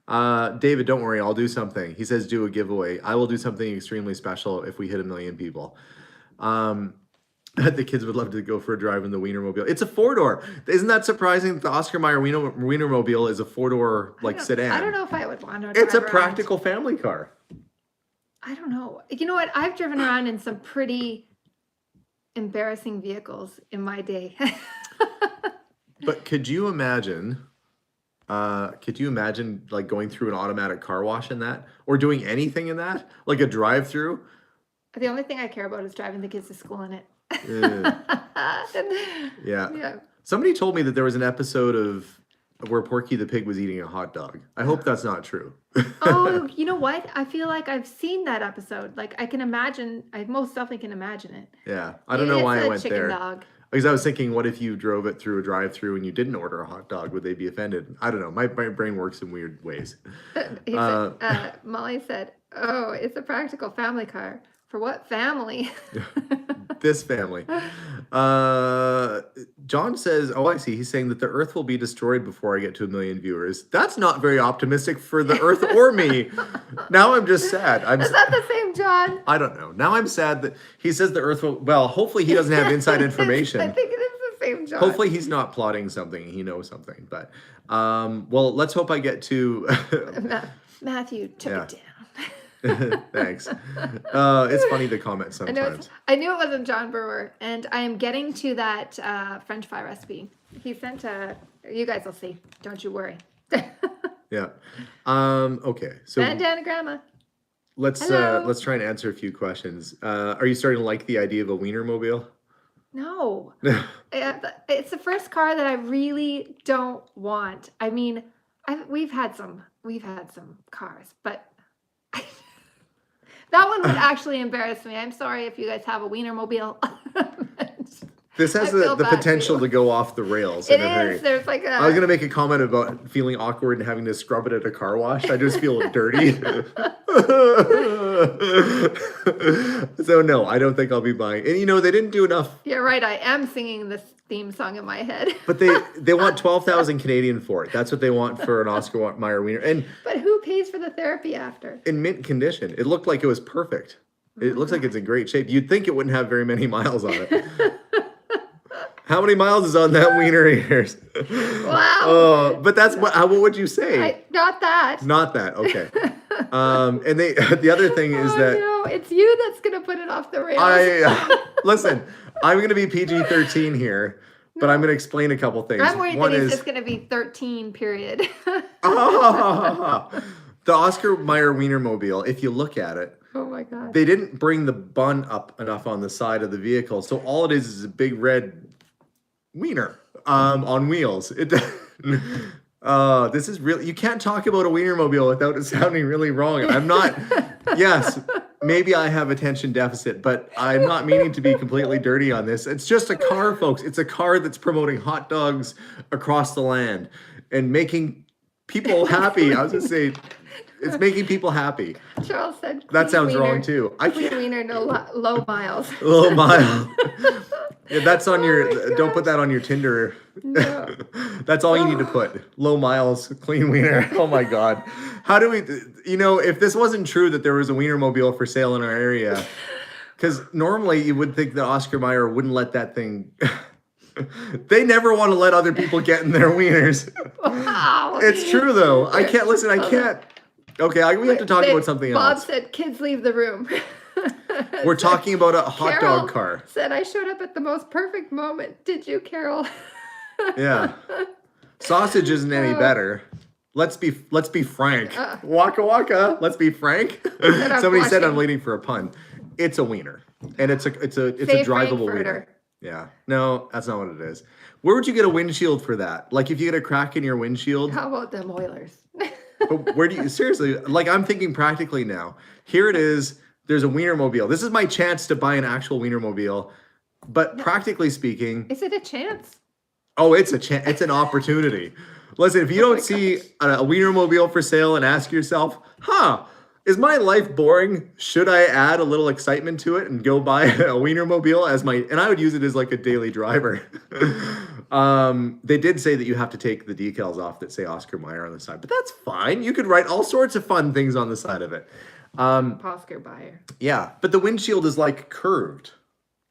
David, don't worry, I'll do something. He says do a giveaway. I will do something extremely special if we hit 1 million people. The kids would love to go for a drive in the Wienermobile. It's a 4-door. Isn't that surprising that the Oscar Mayer Wienermobile is a 4-door like sedan? I don't know if I would want to drive It's a around. practical family car. I don't know. You know what? I've driven around in some pretty embarrassing vehicles in my day. But could you imagine like going through an automatic car wash in that, or doing anything in that, like a drive-through? The only thing I care about is driving the kids to school in it. Yeah. Somebody told me that there was an episode of where Porky the Pig was eating a hot dog. I hope that's not true. Oh, you know what? I feel like I've seen that episode. Like, I can imagine, I most definitely can imagine it. Yeah. I don't know why I went chicken there. Dog. Because I was thinking, what if you drove it through a drive-through and you didn't order a hot dog? Would they be offended? I don't know. My brain works in weird ways. Molly said, oh, it's a practical family car. For what family? This family. John says, oh, I see. He's saying that the earth will be destroyed before I get to 1 million viewers. That's not very optimistic for the earth or me. Now I'm just sad. Is that the same John? I don't know. Now I'm sad that he says the earth will, well, hopefully he doesn't have inside information. I think it is the same John. Hopefully he's not plotting something. He knows something. But, well, let's hope I get to... Matthew took it down. Thanks. It's funny to comment sometimes. I knew it wasn't John Brewer, and I am getting to that French fry recipe. He sent you guys will see. Don't you worry. Yeah. Okay. So Bandana Grandma. let's try and answer a few questions. Are you starting to like the idea of a Wienermobile? No. It's the first car that I really don't want. I mean, we've had some cars, but that one would actually embarrass me. I'm sorry if you guys have a Wienermobile. This has the potential to go off the rails. It is. There's like I was going to make a comment about feeling awkward and having to scrub it at a car wash. I just feel dirty. So no, I don't think I'll be buying. And you know, they didn't do enough. You're right. I am singing this theme song in my head. But they want 12,000 Canadian for it. That's what they want for an Oscar Mayer Wiener. But who pays for the therapy after? In mint condition. It looked like it was perfect. It looks like it's in great shape. You'd think it wouldn't have very many miles on it. How many miles is on that Wiener ears? Wow. But that's what would you say? Not that. Not that. Okay. And the other thing is that no, it's you that's gonna put it off the rails. Listen, I'm gonna be PG-13 here, but I'm gonna explain a couple things. I'm worried that it's just gonna be 13, period. The Oscar Mayer Wienermobile, if you look at it, oh my God. they didn't bring the bun up enough on the side of the vehicle, so all it is a big red wiener on wheels. This is really, you can't talk about a Wienermobile without it sounding really wrong. I'm not, yes, maybe I have attention deficit, but I'm not meaning to be completely dirty on this. It's just a car, folks. It's a car that's promoting hot dogs across the land and making people happy. I was going to say, it's making people happy. Charles said that sounds wiener, wrong too. Queen Wiener, no low miles. Low mile. Yeah, that's on your, don't put that on your Tinder. No. That's all you need to put. Low miles, clean wiener. Oh my God. How do we, if this wasn't true that there was a Wienermobile for sale in our area, because normally you would think that Oscar Mayer wouldn't let that thing They never want to let other people get in their wieners. Wow. It's true though. I can't listen. I can't. Okay, we have to talk about something Bob else. said, "Kids, leave the room." We're talking about a hot Carol dog car. said, "I showed up at the most perfect moment." Did you, Carol? Yeah. Sausage isn't any better. Let's be frank. Waka waka. Let's be frank. Somebody said I'm waiting for a pun. It's a wiener, and it's a drivable wiener. Yeah. No, that's not what it is. Where would you get a windshield for that? Like if you get a crack in your windshield. How about them Oilers? But where do you seriously? Like I'm thinking practically now. Here it is. There's a Wienermobile. This is my chance to buy an actual Wienermobile. But practically speaking, is it a chance? Oh, it's a chance. It's an opportunity. Listen, if you don't see a Wienermobile for sale and ask yourself, is my life boring? Should I add a little excitement to it and go buy a Wienermobile and I would use it as like a daily driver. They did say that you have to take the decals off that say Oscar Mayer on the side, but that's fine. You could write all sorts of fun things on the side of it. Oscar Mayer. Yeah, but the windshield is like curved.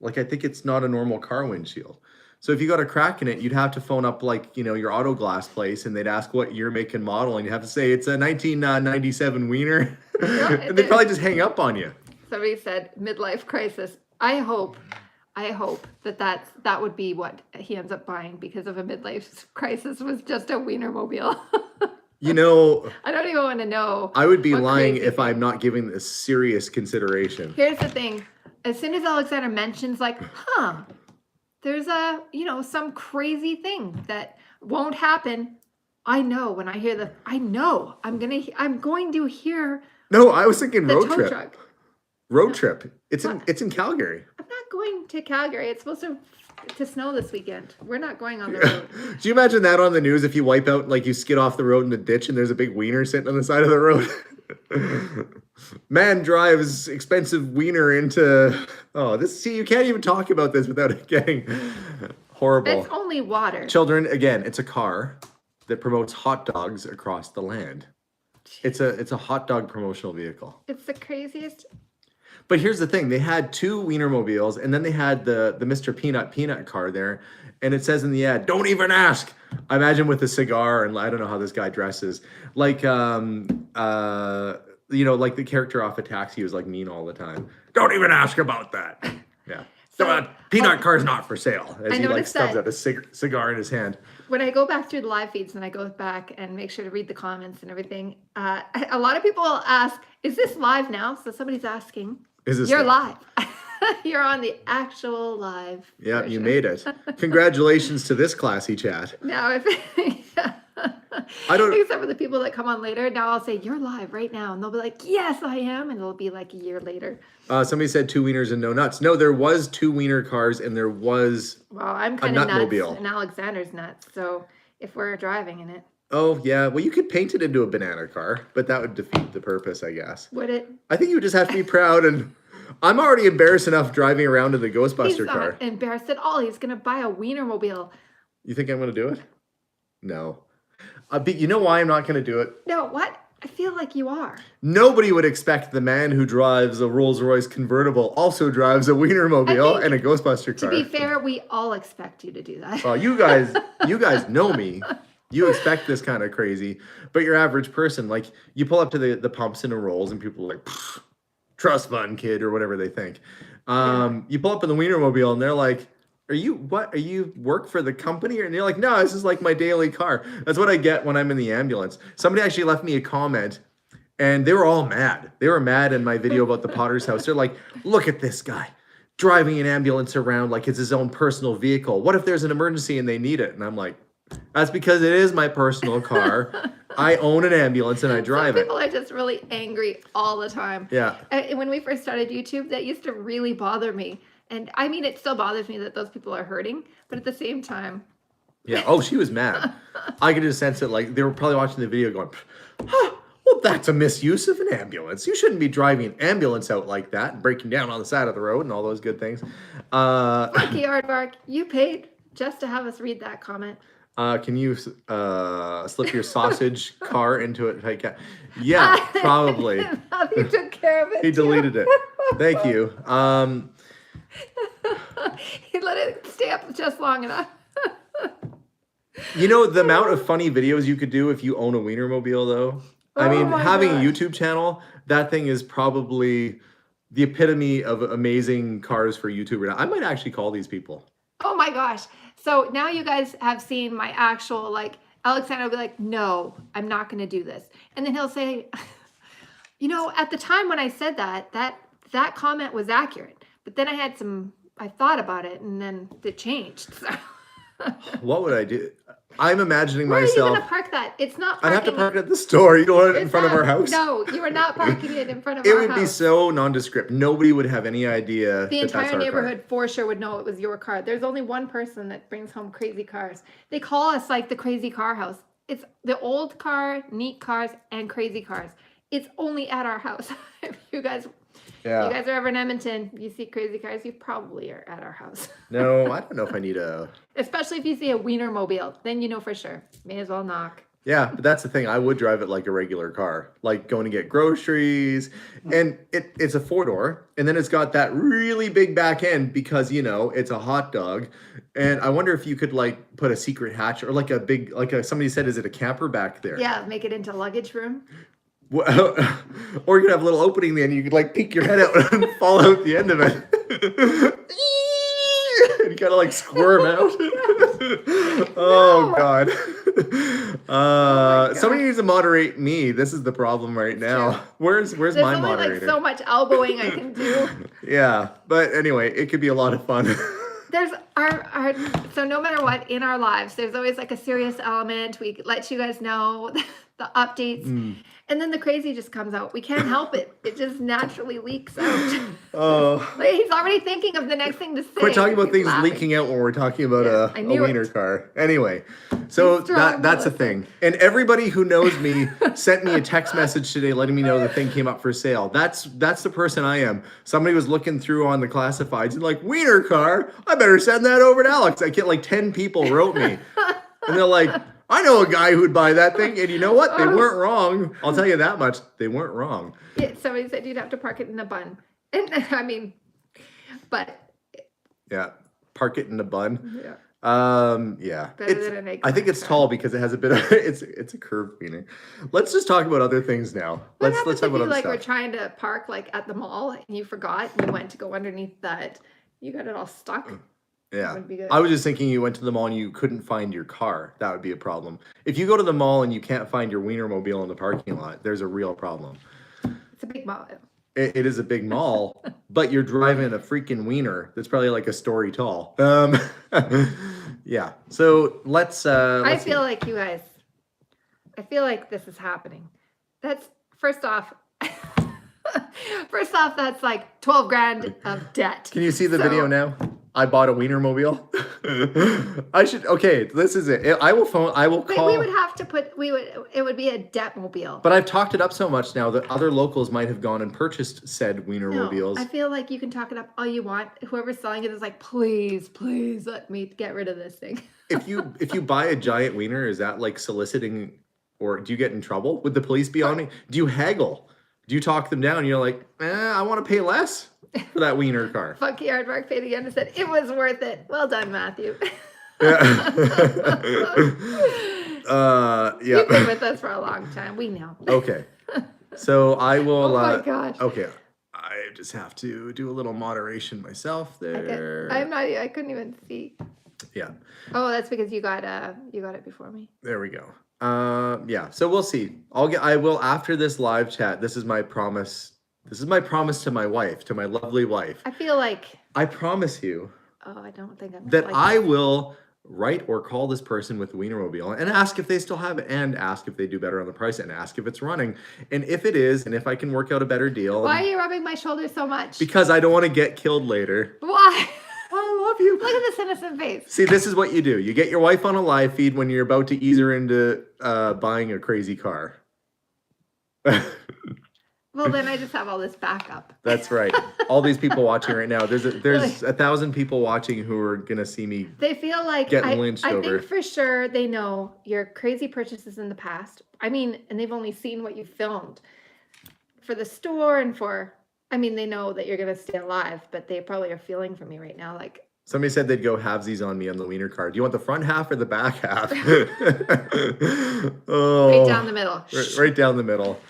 Like I think it's not a normal car windshield. So if you got a crack in it, you'd have to phone up like, your auto glass place and they'd ask what year, make, and model. And you have to say it's a 1997 Wiener. And they'd probably just hang up on you. Somebody said midlife crisis. I hope that would be what he ends up buying because of a midlife crisis was just a Wienermobile. I don't even want to know. I would be lying if I'm not giving this serious consideration. Here's the thing. As soon as Alexander mentions like, there's some crazy thing that won't happen. I know when I hear I'm going to hear. No, I was thinking road trip. Truck. Road trip. It's in Calgary. I'm not going to Calgary. It's supposed to snow this weekend. We're not going on the road. Do you imagine that on the news if you wipe out, like you skid off the road in the ditch and there's a big wiener sitting on the side of the road? Man drives expensive wiener into... you can't even talk about this without it getting horrible. It's only water. Children, again, it's a car that promotes hot dogs across the land. It's a hot dog promotional vehicle. It's the craziest... But here's the thing. They had two Wienermobiles, and then they had the Mr. Peanut car there. And it says in the ad, don't even ask. I imagine with a cigar, and I don't know how this guy dresses. Like, like the character off a Taxi was like mean all the time. Don't even ask about that. Yeah. So, peanut car's not for sale. As he like stubs out a cigar in his hand. When I go back through the live feeds and I go back and make sure to read the comments and everything, a lot of people will ask, is this live now? So somebody's asking. You're live. You're on the actual live. Yeah, version. You made it. Congratulations to this classy chat. Now, except for the people that come on later, now I'll say, you're live right now. And they'll be like, yes, I am. And it'll be like a year later. Somebody said 2 wieners and no nuts. No, there was 2 wiener cars and there was I'm kind of nuts and Alexander's nuts. So if we're driving in it. Oh, yeah. Well, you could paint it into a banana car, but that would defeat the purpose, I guess. Would it? I think you would just have to be proud. And I'm already embarrassed enough driving around in the Ghostbuster car. He's not embarrassed at all. He's going to buy a Wienermobile. You think I'm going to do it? No. But you know why I'm not going to do it? No, what? I feel like you are. Nobody would expect the man who drives a Rolls-Royce convertible also drives a Wienermobile and a Ghostbuster car. To be fair, we all expect you to do that. Well, you guys know me. You expect this kind of crazy, but your average person, like you pull up to the pumps in a Rolls and people are like, trust fund kid or whatever they think. You pull up in the Wienermobile and they're like, are you work for the company? And you're like, no, this is like my daily car. That's what I get when I'm in the ambulance. Somebody actually left me a comment and they were all mad. They were mad in my video about the Potter's house. They're like, look at this guy driving an ambulance around like it's his own personal vehicle. What if there's an emergency and they need it? And I'm like, that's because it is my personal car. I own an ambulance and I drive it. People are just really angry all the time. Yeah. When we first started YouTube, that used to really bother me. And I mean, it still bothers me that those people are hurting, but at the same time. Yeah. Oh, she was mad. I could just sense it. Like they were probably watching the video going, well, that's a misuse of an ambulance. You shouldn't be driving an ambulance out like that and breaking down on the side of the road and all those good things. Lucky Aardvark, you paid just to have us read that comment. Can you slip your sausage car into it? Yeah, probably. He took care of it. He deleted it. Thank you. He let it stay up just long enough. You know, the amount of funny videos you could do if you own a Wienermobile, though. I Oh mean, my having a gosh. YouTube channel, that thing is probably the epitome of amazing cars for YouTuber. I might actually call these people. Oh my gosh. So now you guys have seen my actual, like, Alexander will be like, no, I'm not going to do this. And then he'll say, you know, at the time when I said that comment was accurate. But then I thought about it and then it changed. So. What would I do? I'm imagining Where are you myself. going to park that? It's not I'd parking. have to park it at the store. You don't want it in It's front of not- our house? No, you are not parking it in front of It our would house. be so nondescript. Nobody would have any idea The that that's entire our neighborhood for sure would know it was your car. There's only one person that brings home crazy cars. They call us like the crazy car house. It's the old car, neat cars, and crazy cars. It's only at our house. If you guys Yeah. are ever in Edmonton, you see crazy cars, you probably are at our house. No, I don't know if I need a... Especially if you see a Wienermobile, then you know for sure. May as well knock. Yeah, but that's the thing. I would drive it like a regular car, like going to get groceries. And it's a 4-door, and then it's got that really big back end because, you know, it's a hot dog. And I wonder if you could like put a secret hatch or like a big, somebody said, is it a camper back there? Yeah, make it into luggage room. Or you could have a little opening there and you could like peek your head out and fall out the end of it. And you kind of like squirm out. Oh, No. God. God. Somebody needs to moderate me. This is the problem right now. true. Where's There's my only moderator? like so much elbowing I can do. Yeah, but anyway, it could be a lot of fun. There's our so no matter what in our lives, there's always like a serious element. We let you guys know the updates, and then the crazy just comes out. We can't help it. It just naturally leaks out. Oh, Like, he's already thinking of the next thing to say. quit talking about He's things laughing. leaking out when we're talking about I a knew wiener it. car. Anyway, so He's strong, that's a Melissa. thing. And everybody who knows me sent me a text message today letting me know the thing came up for sale. That's the person I am. Somebody was looking through on the classifieds and like, wiener car? I better send that over to Alex. I get like 10 people wrote me. And they're like, I know a guy who'd buy that thing. And you know what? They weren't wrong. I'll tell you that much. They weren't wrong. Yeah, somebody said you'd have to park it in a bun, and I mean, but Yeah. Park it in a bun. yeah. Yeah. Better than an egg I think it's car. tall because it has a bit of it's a curved wiener. Let's just talk about other things now. What Let's happens talk if about you other like were stuff. trying to park like at the mall and you forgot and you went to go underneath that? You got it all stuck. Yeah. would be good. I was just thinking you went to the mall and you couldn't find your car. That would be a problem. If you go to the mall and you can't find your Wienermobile in the parking lot, there's a real problem. It's a big mall. It is a big mall, but you're driving a freaking wiener that's probably like a story tall. Yeah. So let's I see. feel like you guys. I feel like this is happening. That's first off. First off, that's like 12 grand of debt. Can you see the So- video now? I bought a Wienermobile. I should. Okay, this is it. I will phone. I will But call. we would have to put. It would be a debt mobile. But I've talked it up so much now that other locals might have gone and purchased said No, Wienermobiles. I feel like you can talk it up all you want. Whoever's selling it is like, please, please let me get rid of this thing. If you buy a giant wiener, is that like soliciting, or do you get in trouble? Would the police be on me? Do you haggle? Do you talk them down? You're like, I want to pay less for that wiener car. Funky Aardvark paid again and said it was worth it. Well done, Matthew. Yeah. Yeah. You've been with us for a long time. We know. Okay. So I will. Oh my gosh. Okay. I just have to do a little moderation myself there. I couldn't even see. Yeah. Oh, that's because you got it before me. There we go. Yeah. So we'll see. I will after this live chat. This is my promise. This is my promise to my wife, to my lovely wife. I feel like. I promise you Oh, I don't think I'm. that like I this. will write or call this person with the Wienermobile and ask if they still have it, and ask if they do better on the price, and ask if it's running, and if it is, and if I can work out a better deal. Why are you rubbing my shoulder so much? Because I don't want to get killed later. Why? I love you. Look at this innocent face. See, this is what you do. You get your wife on a live feed when you're about to ease her into buying a crazy car. Well, then I just have all this backup. That's right. All these people watching right now. There's Really? 1,000 people watching who are gonna see me. They feel like Getting lynched I over. think for sure they know your crazy purchases in the past. I mean, and they've only seen what you filmed for the store and for. I mean, they know that you're gonna stay alive, but they probably are feeling for me right now. Like Somebody said they'd go halvesies on me on the wiener car. Do you want the front half or the back half? Oh, Right down the middle. right down the middle.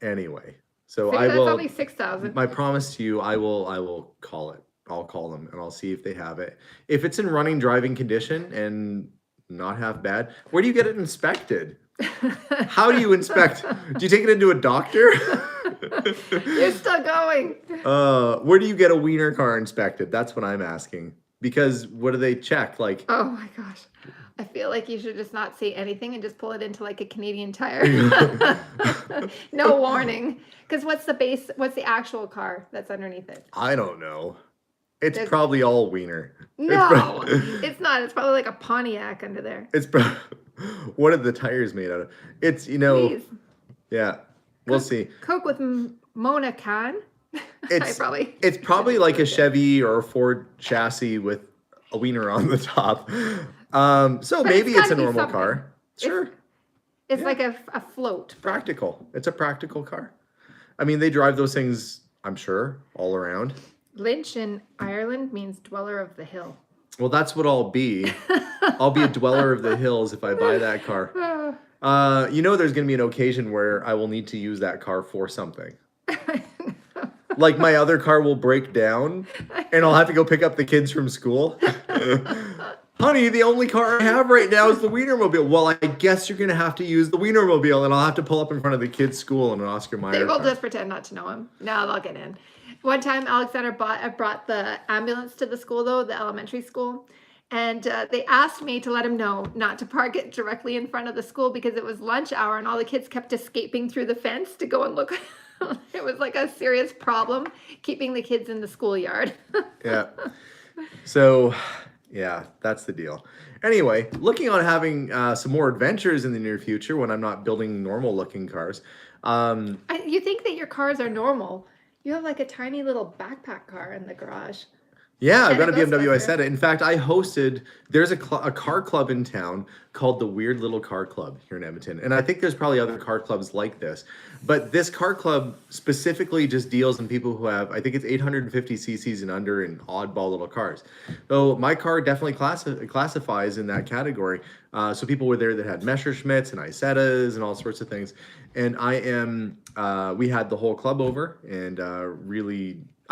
Anyway, so Figure I that's will. only 6,000. My promise to you, I will call it. I'll call them and I'll see if they have it. If it's in running driving condition and not half bad, where do you get it inspected? How do you inspect? Do you take it into a doctor? You're still going. Where do you get a wiener car inspected? That's what I'm asking. Because what do they check? Like, Oh my gosh. I feel like you should just not say anything and just pull it into like a Canadian Tire. No warning. Because what's the actual car that's underneath it? I don't know. It's probably all wiener. No, it's not. It's probably like a Pontiac under there. What are the tires made out of? It's, Please. yeah, we'll see. Coke with Mona Khan. It's probably like a Chevy or a Ford chassis with a wiener on the top. So maybe it's a normal car. Sure. It's like a float. Practical. It's a practical car. I mean, they drive those things, I'm sure, all around. Lynch in Ireland means dweller of the hill. Well, that's what I'll be. I'll be a dweller of the hills if I buy that car. There's going to be an occasion where I will need to use that car for something. Like my other car will break down and I'll have to go pick up the kids from school. Honey, the only car I have right now is the Wienermobile. Well, I guess you're going to have to use the Wienermobile and I'll have to pull up in front of the kids' school in an Oscar Mayer They will car. just pretend not to know him. No, they'll get in. One time, Alexander brought the ambulance to the school, though, the elementary school. And they asked me to let him know not to park it directly in front of the school because it was lunch hour and all the kids kept escaping through the fence to go and look. It was like a serious problem keeping the kids in the schoolyard. Yeah. So, yeah, that's the deal. Anyway, looking on having some more adventures in the near future when I'm not building normal looking cars. You think that your cars are normal. You have like a tiny little backpack car in the garage. Yeah, I've And got a a BMW Ghostbuster. Isetta. In fact, there's a car club in town called the Weird Little Car Club here in Edmonton. And I think there's probably other car clubs like this. But this car club specifically just deals in people who have, I think it's 850 cc's and under in oddball little cars. So my car definitely classifies in that category. So people were there that had Messerschmitts and Isettas and all sorts of things. And we had the whole club over and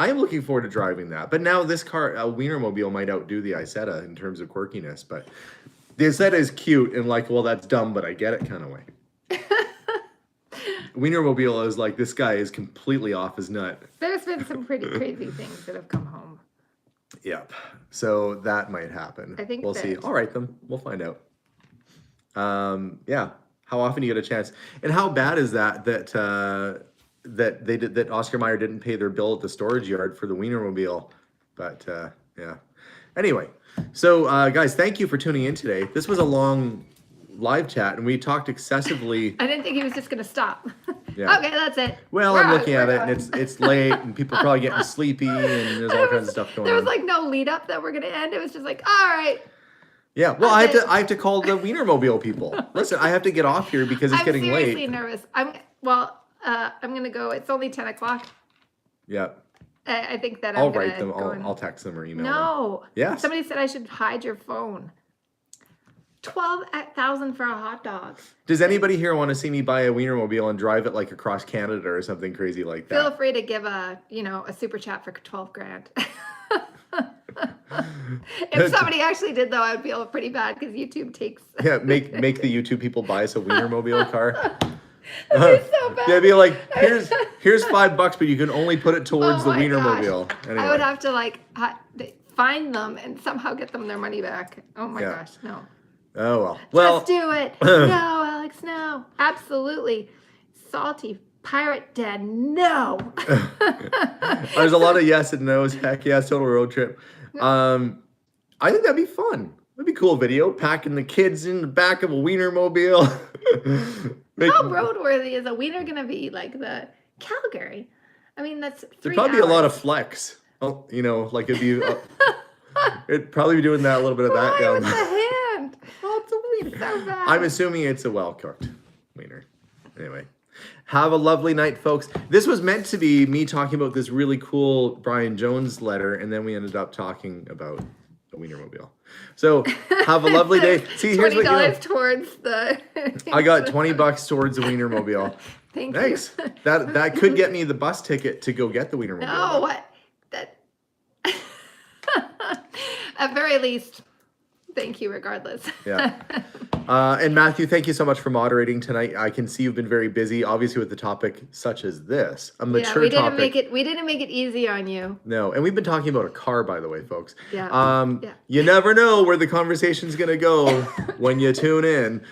I am looking forward to driving that. But now this car, a Wienermobile, might outdo the Isetta in terms of quirkiness. But the Isetta is cute and like, well, that's dumb, but I get it kind of way. Wienermobile is like, this guy is completely off his nut. There's been some pretty crazy things that have come home. Yep. So that might happen. I think we'll see. I'll write them. We'll find out. Yeah. How often do you get a chance? And how bad is that Oscar Mayer didn't pay their bill at the storage yard for the Wienermobile? But yeah. Anyway, so guys, thank you for tuning in today. This was a long live chat, and we talked excessively. I didn't think he was just going to stop. Yeah. Okay, that's it. Well, We're I'm on, looking at we're it, and done. it's late, and people are probably getting sleepy, and there's all kinds of stuff going on. There was like no lead up that we're going to end. It was just like, all right. Yeah, well, Okay. I have to call the Wienermobile people. Listen, I have to get off here because it's getting I'm seriously late. nervous. I'm going to go. It's only 10 o'clock. Yeah, I think that I'll I'm going write them. to I'll text them or email them. No. Yes. Somebody said I should hide your phone. 12,000 for a hot dog. Does anybody here want to see me buy a Wienermobile and drive it like across Canada or something crazy like Feel that? free to give a super chat for 12 grand. If somebody actually did though, I'd feel pretty bad because YouTube takes. Yeah, make the YouTube people buy us a Wienermobile car. That'd be so bad. Yeah, be like, here's $5, but you can only put it towards the Oh my Wienermobile. gosh. Anyway. I would have to find them and somehow get them their money back. Oh my Yeah. gosh, no. Oh well. Well, Just do it. No, Alex, no. Absolutely. Salty pirate dad, no. there's a lot of yes and no's. Heck yes, total road trip. I think that'd be fun. That'd be a cool video. Packing the kids in the back of a Wienermobile. How roadworthy is a wiener gonna be like the Calgary? I mean, that's 3 There'd probably be a lot of hours. flex. Oh, like it'd be. It'd probably be doing that a little bit of that Why down. with the hand? Oh, it's a wiener. So bad. I'm assuming it's a well cooked wiener. Anyway, Have a lovely night, folks. This was meant to be me talking about this really cool Brian Jones letter, and then we ended up talking about the Wienermobile. So have a lovely day. See, here's what $20 towards the. I got $20 towards the Wienermobile. Thank Thanks. you. That could get me the bus ticket to go get the Wienermobile. No, what? That. At very least, thank you regardless. Yeah. And Matthew, thank you so much for moderating tonight. I can see you've been very busy, obviously with the topic such as this, a mature we didn't topic. we didn't make it easy on you. No, and we've been talking about a car, by the way, folks. Yeah. Yeah. You never know where the conversation's gonna go when you tune in.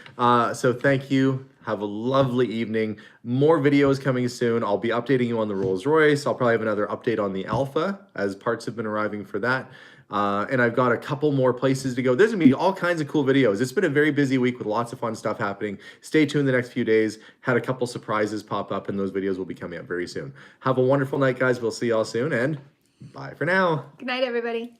So thank you. Have a lovely evening. More videos coming soon. I'll be updating you on the Rolls Royce. I'll probably have another update on the Alpha as parts have been arriving for that. And I've got a couple more places to go. There's gonna be all kinds of cool videos. It's been a very busy week with lots of fun stuff happening. Stay tuned the next few days. Had a couple surprises pop up, and those videos will be coming up very soon. Have a wonderful night, guys. We'll see y'all soon, and bye for now. Good night, everybody.